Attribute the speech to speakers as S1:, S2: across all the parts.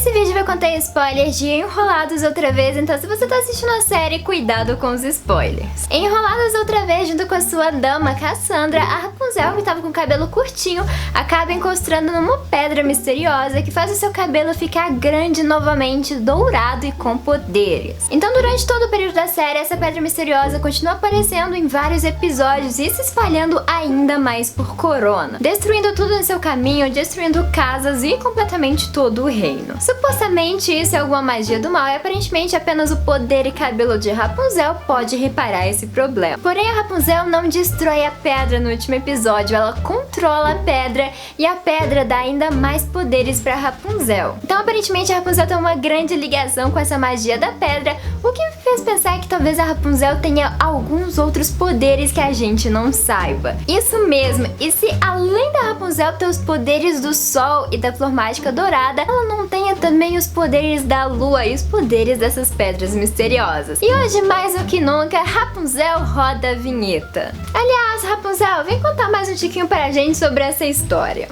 S1: Esse vídeo vai conter spoilers de Enrolados Outra Vez, então se você tá assistindo a série, cuidado com os spoilers. Em Enrolados Outra Vez, junto com a sua dama Cassandra, a Rapunzel, que tava com o cabelo curtinho, acaba encostando numa pedra misteriosa que faz o seu cabelo ficar grande novamente, dourado e com poderes. Então durante todo o período da série, essa pedra misteriosa continua aparecendo em vários episódios e se espalhando ainda mais por Corona, destruindo tudo no seu caminho, destruindo casas e completamente todo o reino. Supostamente isso é alguma magia do mal e aparentemente apenas o poder e cabelo de Rapunzel pode reparar esse problema. Porém, a Rapunzel não destrói a pedra no último episódio, ela controla a pedra e a pedra dá ainda mais poderes pra Rapunzel. Então aparentemente a Rapunzel tem uma grande ligação com essa magia da pedra, o que me fez pensar que talvez a Rapunzel tenha alguns outros poderes que a gente não saiba. Isso mesmo, e se além da Rapunzel ter os poderes do sol e da flor mágica dourada, ela não tenha também os poderes da lua e os poderes dessas pedras misteriosas. E hoje, mais do que nunca, Rapunzel roda a vinheta. Aliás, Rapunzel, vem contar mais um tiquinho pra gente sobre essa história.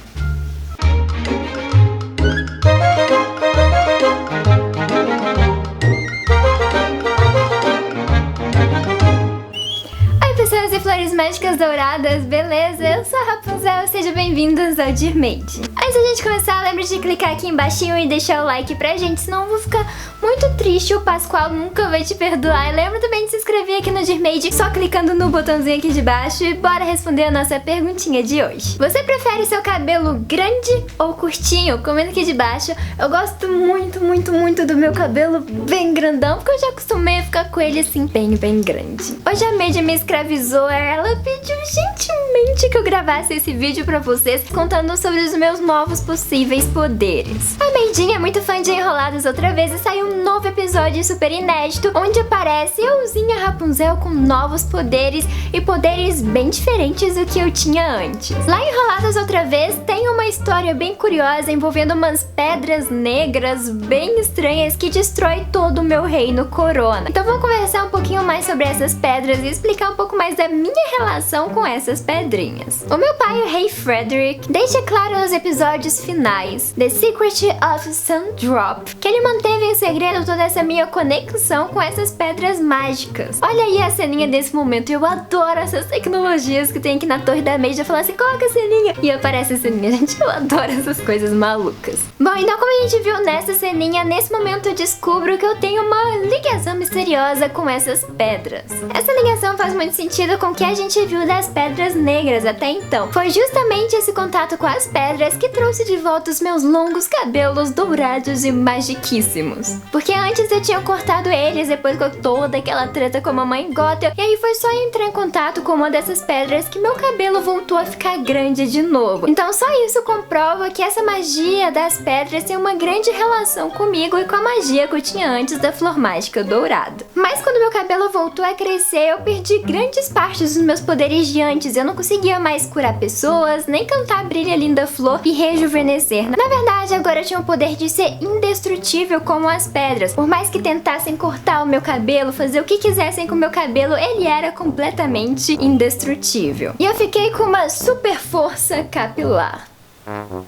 S1: Pessoas e flores mágicas douradas, beleza? Eu sou a Rapunzel, sejam bem-vindos ao Dear Maid. Antes da gente começar, lembre de clicar aqui embaixo e deixar o like pra gente, senão eu vou ficar muito triste, o Pascoal nunca vai te perdoar. E lembra também de se inscrever aqui no Dear Maid, só clicando no botãozinho aqui de baixo, e bora responder a nossa perguntinha de hoje. Você prefere seu cabelo grande ou curtinho? Comenta aqui de baixo. Eu gosto muito do meu cabelo bem grandão, porque eu já acostumei a ficar com ele assim bem grande. Hoje a Maid me escravizou, ela pediu gentilmente que eu gravasse esse vídeo pra vocês, contando sobre os meus novos possíveis poderes. A Maidinha é muito fã de Enrolados Outra Vez e saiu um novo episódio super inédito, onde aparece euzinha Rapunzel com novos poderes e poderes bem diferentes do que eu tinha antes. Lá em Enrolados Outra Vez tem uma história bem curiosa envolvendo umas pedras negras bem estranhas que destrói todo o meu reino Corona. Então vamos conversar um pouquinho mais sobre essas pedras e explicar um pouco mais da minha relação com essas pedrinhas. O meu pai, o Rei Frederick, deixa claro nos episódios finais The Secret of Sundrop que ele manteve em segredo toda essa minha conexão com essas pedras mágicas. Olha aí a ceninha desse momento, eu adoro essas tecnologias que tem aqui na Torre da Maid. Eu falo assim, coloca a ceninha e aparece a ceninha, gente, eu adoro essas coisas malucas. Bom, então como a gente viu nessa ceninha, nesse momento eu descubro que eu tenho uma ligação misteriosa com essas pedras. Essa ligação faz muito sentido com o que a gente viu das pedras negras até então. Foi justamente esse contato com as pedras que trouxe de volta os meus longos cabelos dourados e magiquíssimos. Porque antes eu tinha cortado eles depois com toda aquela treta com a mamãe Gothel, e aí foi só entrar em contato com uma dessas pedras que meu cabelo voltou a ficar grande de novo. Então só isso comprova que essa magia das pedras tem uma grande relação comigo e com a magia que eu tinha antes da flor mágica dourada. Mas quando meu cabelo voltou a crescer, eu perdi grandes partes dos meus poderes de antes. Eu não conseguia mais curar pessoas, nem cantar Brilha Linda Flor e rejuvenescer. Na verdade, agora eu tinha o poder de ser indestrutível como as pedras. Por mais que tentassem cortar o meu cabelo, fazer o que quisessem com o meu cabelo, ele era completamente indestrutível. E eu fiquei com uma super força capilar.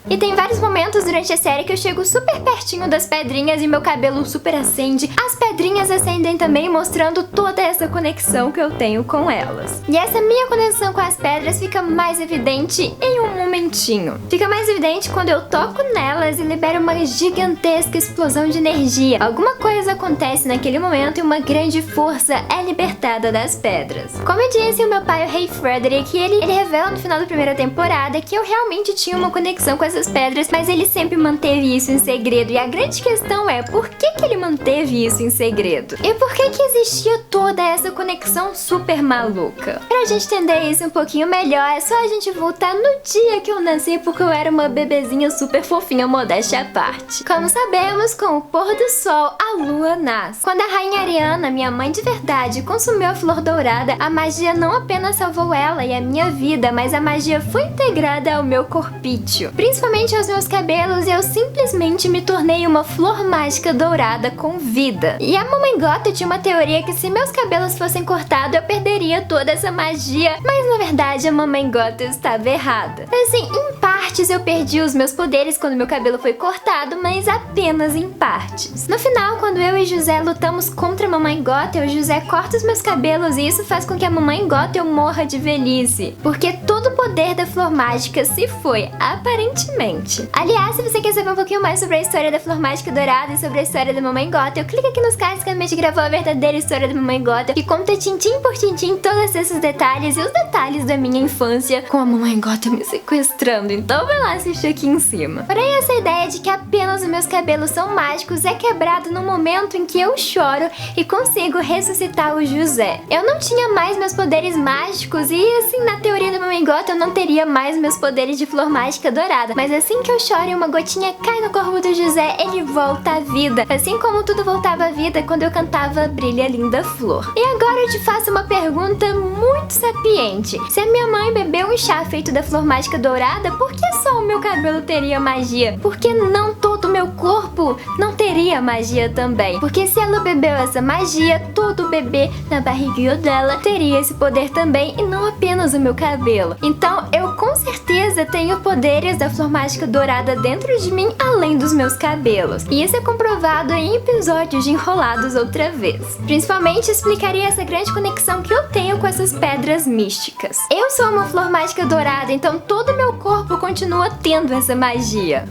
S1: E tem vários momentos durante a série que eu chego super pertinho das pedrinhas e meu cabelo super acende. As pedrinhas acendem também, mostrando toda essa conexão que eu tenho com elas. E essa minha conexão com as pedras fica mais evidente em um momentinho. Fica mais evidente quando eu toco nelas e libero uma gigantesca explosão de energia. Alguma coisa acontece naquele momento e uma grande força é libertada das pedras. Como eu disse, o meu pai, o Rei Frederick, ele revela no final da primeira temporada que eu realmente tinha uma conexão com essas pedras, mas ele sempre manteve isso em segredo. E a grande questão é, por que ele manteve isso em segredo? E por que existia toda essa conexão super maluca? Pra gente entender isso um pouquinho melhor, é só a gente voltar no dia que eu nasci, porque eu era uma bebezinha super fofinha, modéstia à parte. Como sabemos, com o pôr do sol, a lua nasce. Quando a rainha Ariana, minha mãe de verdade, consumiu a flor dourada, a magia não apenas salvou ela e a minha vida, mas a magia foi integrada ao meu corpício, principalmente aos meus cabelos, e eu simplesmente me tornei uma flor mágica dourada com vida. E a mamãe Gothel tinha uma teoria que se meus cabelos fossem cortados, eu perderia toda essa magia, mas na verdade a mamãe Gothel estava errada. Assim, em parte partes eu perdi os meus poderes quando meu cabelo foi cortado, mas apenas em partes. No final, quando eu e José lutamos contra a Mamãe Gothel, José corta os meus cabelos e isso faz com que a Mamãe Gothel morra de velhice, porque todo o poder da Flor Mágica se foi, aparentemente. Aliás, se você quer saber um pouquinho mais sobre a história da Flor Mágica Dourada e sobre a história da Mamãe Gothel, clica aqui nos cards que a Made gravou a verdadeira história da Mamãe Gothel, que conta tintim por tintim todos esses detalhes e os detalhes da minha infância com a Mamãe Gothel me sequestrando. Então vai lá assistir aqui em cima. Porém, essa ideia de que apenas os meus cabelos são mágicos é quebrado no momento em que eu choro e consigo ressuscitar o José. Eu não tinha mais meus poderes mágicos e, assim, na teoria da Mamãe Gothel, eu não teria mais meus poderes de Flor Mágica Dourada. Mas assim que eu choro e uma gotinha cai no corpo do José, ele volta à vida. Assim como tudo voltava à vida quando eu cantava Brilha Linda Flor. E agora eu te faço uma pergunta muito sapiente. Se a minha mãe bebeu um chá feito da Flor Mágica Dourada, por que só o meu cabelo teria magia? Por que não todo o meu corpo não teria magia também? Porque se ela bebeu essa magia, todo bebê na barriguinha dela teria esse poder também e não apenas o meu cabelo. Então eu com certeza tenho poderes da Flor Mágica Dourada dentro de mim, além dos meus cabelos. E isso é comprovado em episódios de Enrolados outra vez. Principalmente explicaria essa grande conexão que eu tenho com essas pedras místicas. Eu sou uma Flor Mágica Dourada, então todo o meu corpo continua tendo essa magia.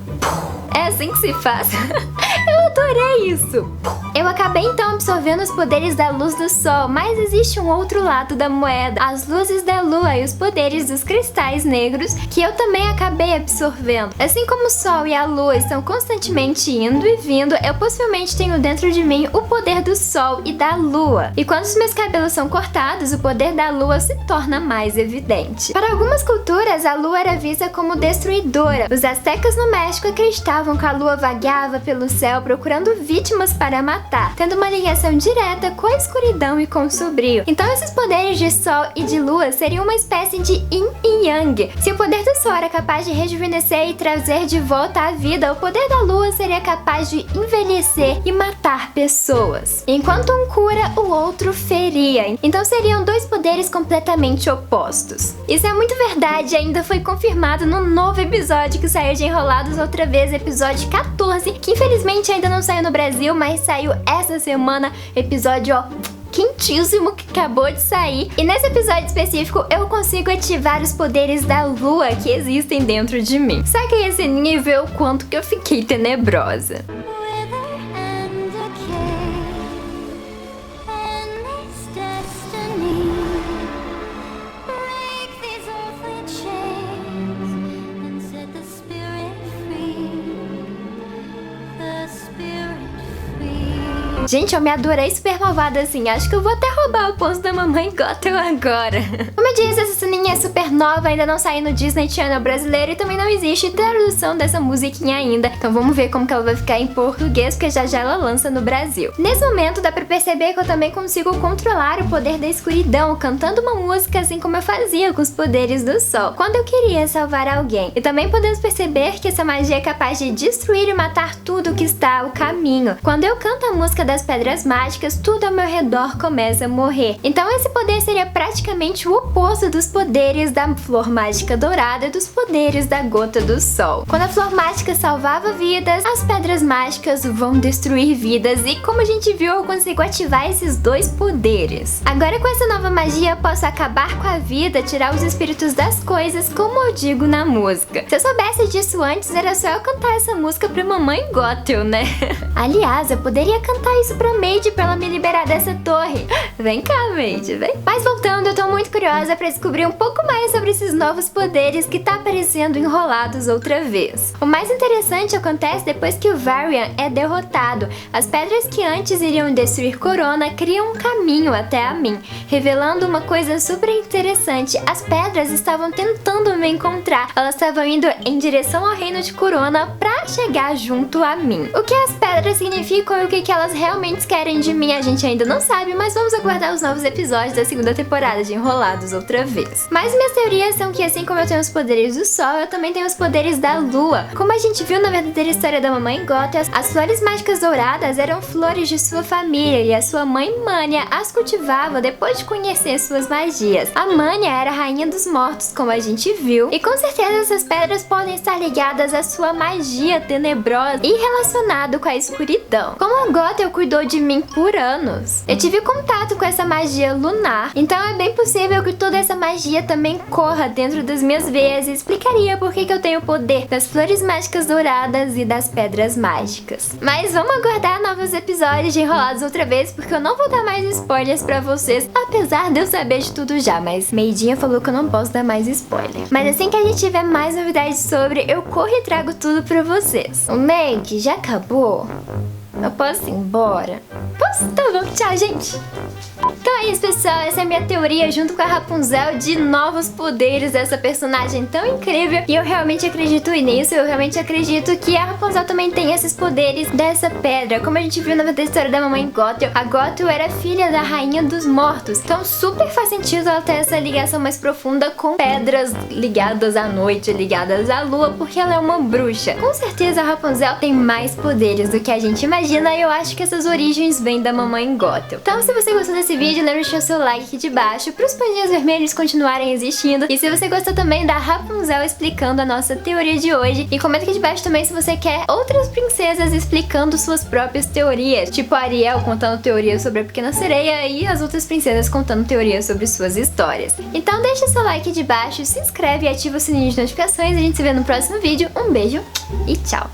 S1: É assim que se faz? Eu adorei isso! Eu acabei então absorvendo os poderes da luz do sol, mas existe um outro lado da moeda, as luzes da lua e os poderes dos cristais negros, que eu também acabei absorvendo. Assim como o sol e a lua estão constantemente indo e vindo, eu possivelmente tenho dentro de mim o poder do sol e da lua. E quando os meus cabelos são cortados, o poder da lua se torna mais evidente. Para algumas culturas, a lua era vista como destruidora. Os astecas no México acreditavam que a lua vagueava pelo céu procurando vítimas para matar, tendo uma ligação direta com a escuridão e com o sombrio. Então esses poderes de sol e de lua seriam uma espécie de yin e yang. Se o poder do sol era capaz de rejuvenescer e trazer de volta à vida, o poder da lua seria capaz de envelhecer e matar pessoas. Enquanto um cura, o outro feria. Então seriam dois poderes completamente opostos. Isso é muito verdade e ainda foi confirmado no novo episódio que saiu de Enrolados outra vez, episódio 14, que infelizmente ainda não saiu no Brasil, mas saiu essa semana, episódio, ó, quentíssimo que acabou de sair. E nesse episódio específico eu consigo ativar os poderes da lua que existem dentro de mim. Só que esse nível, o quanto que eu fiquei tenebrosa. Gente, eu me adorei super malvada assim. Acho que eu vou até roubar o posto da Mamãe Gothel agora. Como eu disse, essa ceninha é super nova, ainda não saiu no Disney Channel brasileiro e também não existe tradução dessa musiquinha ainda. Então vamos ver como que ela vai ficar em português, porque já ela lança no Brasil. Nesse momento dá pra perceber que eu também consigo controlar o poder da escuridão, cantando uma música assim como eu fazia com os poderes do sol, quando eu queria salvar alguém. E também podemos perceber que essa magia é capaz de destruir e matar tudo que está ao caminho. Quando eu canto a música das pedras mágicas, tudo ao meu redor começa a morrer. Então esse poder seria praticamente o oposto dos poderes da Flor Mágica Dourada e dos poderes da Gota do Sol. Quando a Flor Mágica salvava vidas, as pedras mágicas vão destruir vidas e, como a gente viu, eu consigo ativar esses dois poderes. Agora com essa nova magia eu posso acabar com a vida, tirar os espíritos das coisas, como eu digo na música. Se eu soubesse disso antes, era só eu cantar essa música pra Mamãe Gothel, né? Aliás, eu poderia cantar isso pra Made pra ela me liberar dessa torre. Vem cá, Made, vem. Mas voltando, eu tô muito curiosa pra descobrir um pouco mais sobre esses novos poderes que tá aparecendo Enrolados outra vez. O mais interessante acontece depois que o Varian é derrotado. As pedras que antes iriam destruir Corona criam um caminho até a mim, revelando uma coisa super interessante. As pedras estavam tentando me encontrar. Elas estavam indo em direção ao reino de Corona pra chegar junto a mim. O que as pedras pedras significam e o que elas realmente querem de mim a gente ainda não sabe, mas vamos aguardar os novos episódios da segunda temporada de Enrolados outra vez. Mas minhas teorias são que assim como eu tenho os poderes do Sol, eu também tenho os poderes da Lua. Como a gente viu na verdadeira história da Mamãe Gothel, as flores mágicas douradas eram flores de sua família e a sua mãe Mania as cultivava depois de conhecer suas magias. A Mania era a rainha dos mortos, como a gente viu, e com certeza essas pedras podem estar ligadas à sua magia tenebrosa e relacionado com a escuridão. Como a Gothel cuidou de mim por anos, eu tive contato com essa magia lunar, então é bem possível que toda essa magia também corra dentro das minhas veias e explicaria por que eu tenho o poder das flores mágicas douradas e das pedras mágicas. Mas vamos aguardar novos episódios de Enrolados outra vez, porque eu não vou dar mais spoilers pra vocês, apesar de eu saber de tudo já, mas Meidinha falou que eu não posso dar mais spoiler. Mas assim que a gente tiver mais novidades sobre, eu corro e trago tudo pra vocês. O Meg já acabou? Eu posso ir embora? Posso? Tá bom, tchau, gente! Então é isso, pessoal, essa é a minha teoria junto com a Rapunzel de novos poderes dessa personagem tão incrível. E eu realmente acredito nisso, eu realmente acredito que a Rapunzel também tem esses poderes dessa pedra. Como a gente viu na verdadeira história da Mamãe Gothel, a Gothel era filha da Rainha dos Mortos. Então super faz sentido ela ter essa ligação mais profunda com pedras ligadas à noite, ligadas à lua, porque ela é uma bruxa. Com certeza a Rapunzel tem mais poderes do que a gente imagina e eu acho que essas origens vêm da Mamãe Gothel. Então se você gostou desse vídeo, lembre de deixar o seu like aqui de baixo para os paninhos vermelhos continuarem existindo. E se você gostou também da Rapunzel explicando a nossa teoria de hoje, e comenta aqui de baixo também se você quer outras princesas explicando suas próprias teorias, tipo a Ariel contando teorias sobre a Pequena Sereia e as outras princesas contando teorias sobre suas histórias. Então deixa seu like aqui de baixo, se inscreve e ativa o sininho de notificações. A gente se vê no próximo vídeo. Um beijo e tchau!